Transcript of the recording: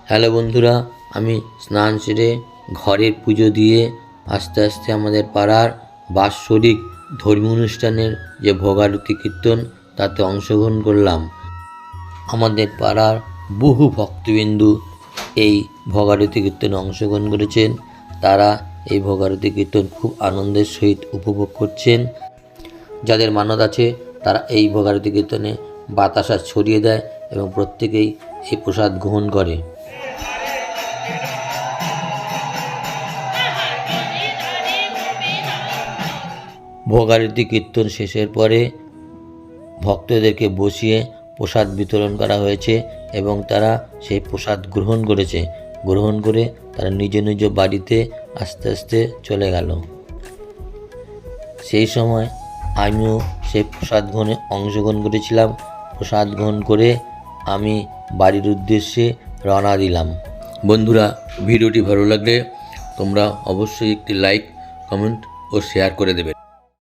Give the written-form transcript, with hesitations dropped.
Hello বন্ধুরা, আমি স্নান সেরে ঘরের পুজো দিয়ে আস্তে আস্তে আমাদের পাড়ার বাৎসরিক ধর্মীয় অনুষ্ঠানের যে ভোগারতি কীর্তন তাতে অংশগ্রহণ করলাম। আমাদের পাড়ার বহু ভক্তবিন্দু এই ভোগারতি কীর্তনে অংশগ্রহণ করেছেন। তারা এই ভোগারতি কীর্তন খুব আনন্দের সহিত উপভোগ করছেন। যাদের মানত আছে তারা এই ভোগারতি কীর্তনে বাতাসা ছড়িয়ে দেয় এবং প্রত্যেকেই এই প্রসাদ গ্রহণ করে। ভোগারতি কীর্তন শেষের পরে ভক্তদেরকে বসিয়ে প্রসাদ বিতরণ করা হয়েছে এবং তারা সেই প্রসাদ গ্রহণ করেছে। গ্রহণ করে তারা নিজ নিজ বাড়িতে আস্তে আস্তে চলে গেল। সেই সময় আমিও সেই প্রসাদ গ্রহণে অংশগ্রহণ করেছিলাম। প্রসাদ গ্রহণ করে আমি বাড়ির উদ্দেশ্যে রওনা দিলাম। বন্ধুরা, ভিডিওটি ভালো লাগলে তোমরা অবশ্যই একটি লাইক, কমেন্ট ও শেয়ার করে দেবে।